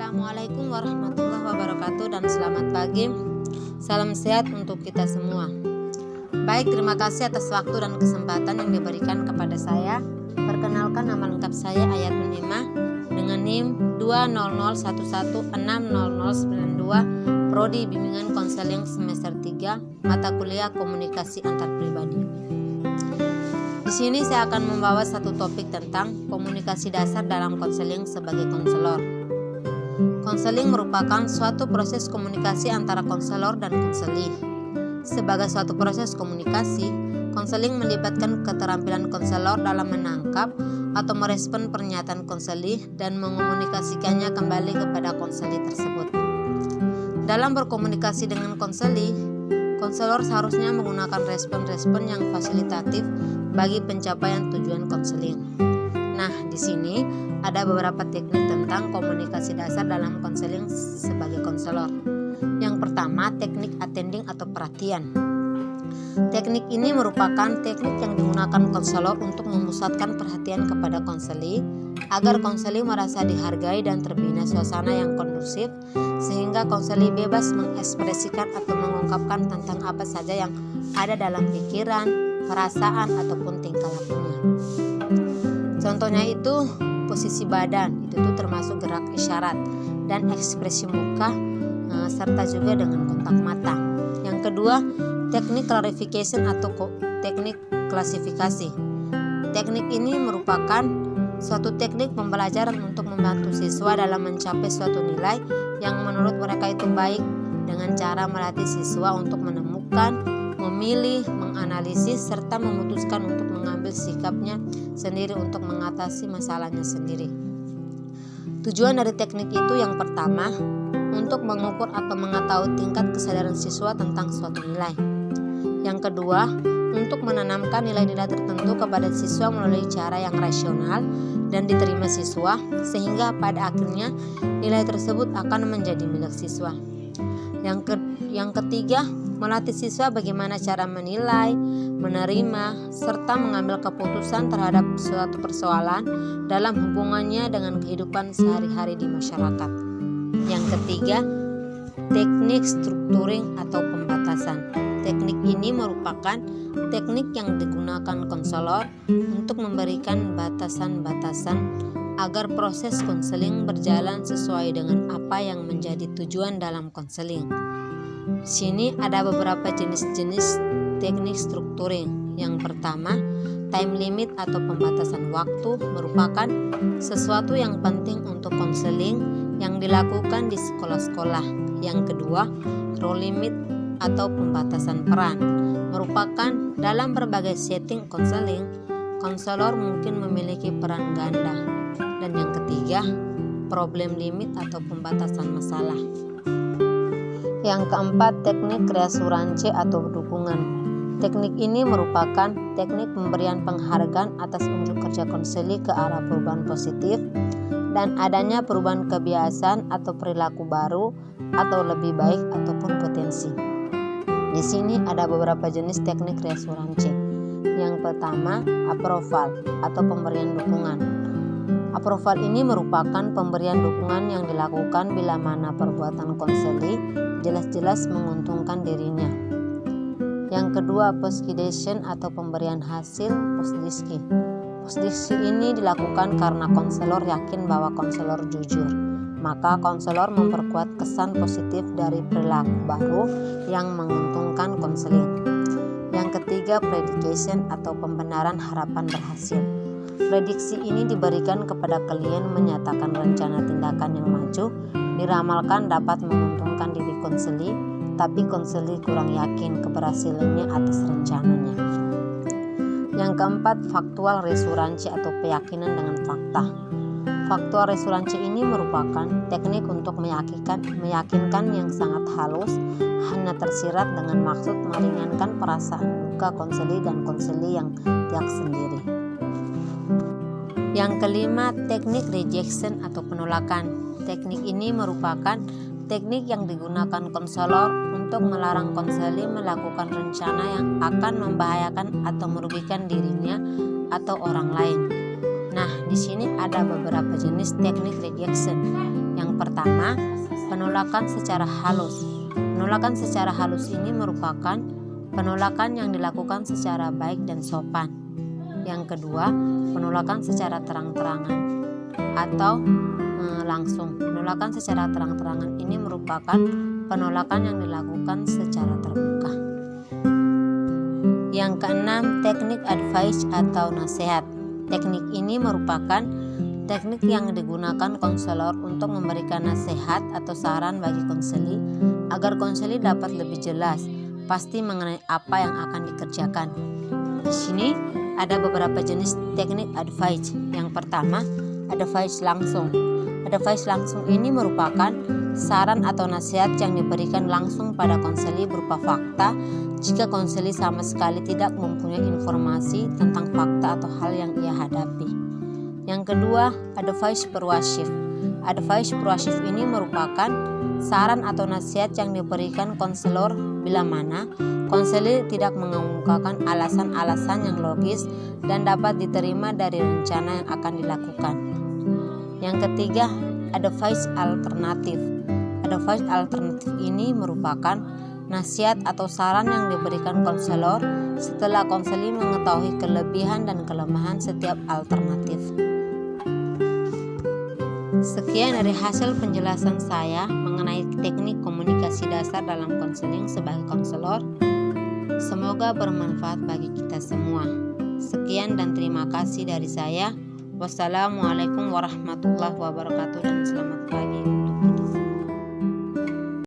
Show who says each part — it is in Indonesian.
Speaker 1: Assalamualaikum warahmatullahi wabarakatuh dan selamat pagi. Salam sehat untuk kita semua. Baik, terima kasih atas waktu dan kesempatan yang diberikan kepada saya. Perkenalkan, nama lengkap saya Ayatun Ima dengan NIM 20011600092, Prodi Bimbingan Konseling semester 3, mata kuliah Komunikasi Antar Pribadi. Di sini saya akan membawa satu topik tentang komunikasi dasar dalam konseling sebagai konselor. Konseling merupakan suatu proses komunikasi antara konselor dan konseli. Sebagai suatu proses komunikasi, konseling melibatkan keterampilan konselor dalam menangkap atau merespon pernyataan konseli dan mengomunikasikannya kembali kepada konseli tersebut. Dalam berkomunikasi dengan konseli, konselor seharusnya menggunakan respon-respon yang fasilitatif bagi pencapaian tujuan konseling. Nah, di sini ada beberapa teknik tentang komunikasi dasar dalam konseling sebagai konselor. Yang pertama, teknik attending atau perhatian. Teknik ini merupakan teknik yang digunakan konselor untuk memusatkan perhatian kepada konseli agar konseli merasa dihargai dan terbina suasana yang kondusif sehingga konseli bebas mengekspresikan atau mengungkapkan tentang apa saja yang ada dalam pikiran, perasaan ataupun tingkah lakunya. Contohnya itu posisi badan, itu tuh termasuk gerak isyarat dan ekspresi muka serta juga dengan kontak mata. Yang kedua, teknik clarification atau teknik klasifikasi. Teknik ini merupakan suatu teknik pembelajaran untuk membantu siswa dalam mencapai suatu nilai yang menurut mereka itu baik dengan cara melatih siswa untuk menemukan, memilih, menganalisis, serta memutuskan untuk mengambil sikapnya sendiri untuk mengatasi masalahnya sendiri. Tujuan dari teknik itu yang pertama, untuk mengukur atau mengetahui tingkat kesadaran siswa tentang suatu nilai. Yang kedua, untuk menanamkan nilai-nilai tertentu kepada siswa melalui cara yang rasional dan diterima siswa, sehingga pada akhirnya nilai tersebut akan menjadi milik siswa. Yang ketiga, melatih siswa bagaimana cara menilai, menerima, serta mengambil keputusan terhadap suatu persoalan dalam hubungannya dengan kehidupan sehari-hari di masyarakat. Yang ketiga, teknik structuring atau pembatasan. Teknik ini merupakan teknik yang digunakan konselor untuk memberikan batasan-batasan agar proses konseling berjalan sesuai dengan apa yang menjadi tujuan dalam konseling. Di sini ada beberapa jenis-jenis teknik structuring. Yang pertama, time limit atau pembatasan waktu merupakan sesuatu yang penting untuk konseling yang dilakukan di sekolah-sekolah. Yang kedua, role limit atau pembatasan peran merupakan dalam berbagai setting konseling, konselor mungkin memiliki peran ganda. Dan yang ketiga, problem limit atau pembatasan masalah. Yang keempat, teknik reassuransi atau dukungan. Teknik ini merupakan teknik pemberian penghargaan atas unjuk kerja konseli ke arah perubahan positif dan adanya perubahan kebiasaan atau perilaku baru atau lebih baik ataupun potensi. Di sini ada beberapa jenis teknik reassuransi. Yang pertama, approval atau pemberian dukungan. Approval ini merupakan pemberian dukungan yang dilakukan bila mana perbuatan konseli jelas-jelas menguntungkan dirinya. Yang kedua, postdiscussion atau pemberian hasil postdisci. Postdisci ini dilakukan karena konselor yakin bahwa konselor jujur. Maka konselor memperkuat kesan positif dari perilaku baru yang menguntungkan konseling. Yang ketiga, predication atau pembenaran harapan berhasil. Prediksi ini diberikan kepada klien menyatakan rencana tindakan yang maju diramalkan dapat menguntungkan diri konseli, tapi konseli kurang yakin keberhasilannya atas rencananya. Yang keempat, faktual reassuransi atau keyakinan dengan fakta. Faktual reassuransi ini merupakan teknik untuk meyakinkan yang sangat halus, hanya tersirat dengan maksud meringankan perasaan duka konseli dan konseli yang pihak sendiri. Yang kelima, teknik rejection atau penolakan. Teknik ini merupakan teknik yang digunakan konselor untuk melarang konseli melakukan rencana yang akan membahayakan atau merugikan dirinya atau orang lain. Nah, di sini ada beberapa jenis teknik rejection. Yang pertama, penolakan secara halus. Penolakan secara halus ini merupakan penolakan yang dilakukan secara baik dan sopan. Yang kedua, penolakan secara terang-terangan atau langsung. Penolakan secara terang-terangan ini merupakan penolakan yang dilakukan secara terbuka. Yang keenam, teknik advice atau nasihat. Teknik ini merupakan teknik yang digunakan konselor untuk memberikan nasihat atau saran bagi konseli agar konseli dapat lebih jelas pasti mengenai apa yang akan dikerjakan. Di sini ada beberapa jenis teknik advice. Yang pertama, advice langsung. Advice langsung ini merupakan saran atau nasihat yang diberikan langsung pada konseli berupa fakta jika konseli sama sekali tidak mempunyai informasi tentang fakta atau hal yang ia hadapi. Yang kedua, advice persuasif. Advice persuasif ini merupakan saran atau nasihat yang diberikan konselor bila mana konseli tidak mengemukakan alasan-alasan yang logis dan dapat diterima dari rencana yang akan dilakukan. Yang ketiga, advice alternatif. Advice alternatif ini merupakan nasihat atau saran yang diberikan konselor setelah konseli mengetahui kelebihan dan kelemahan setiap alternatif. Sekian dari hasil penjelasan saya mengenai teknik komunikasi dasar dalam konseling sebagai konselor. Semoga bermanfaat bagi kita semua. Sekian dan terima kasih dari saya. Wassalamualaikum warahmatullahi wabarakatuh dan selamat pagi.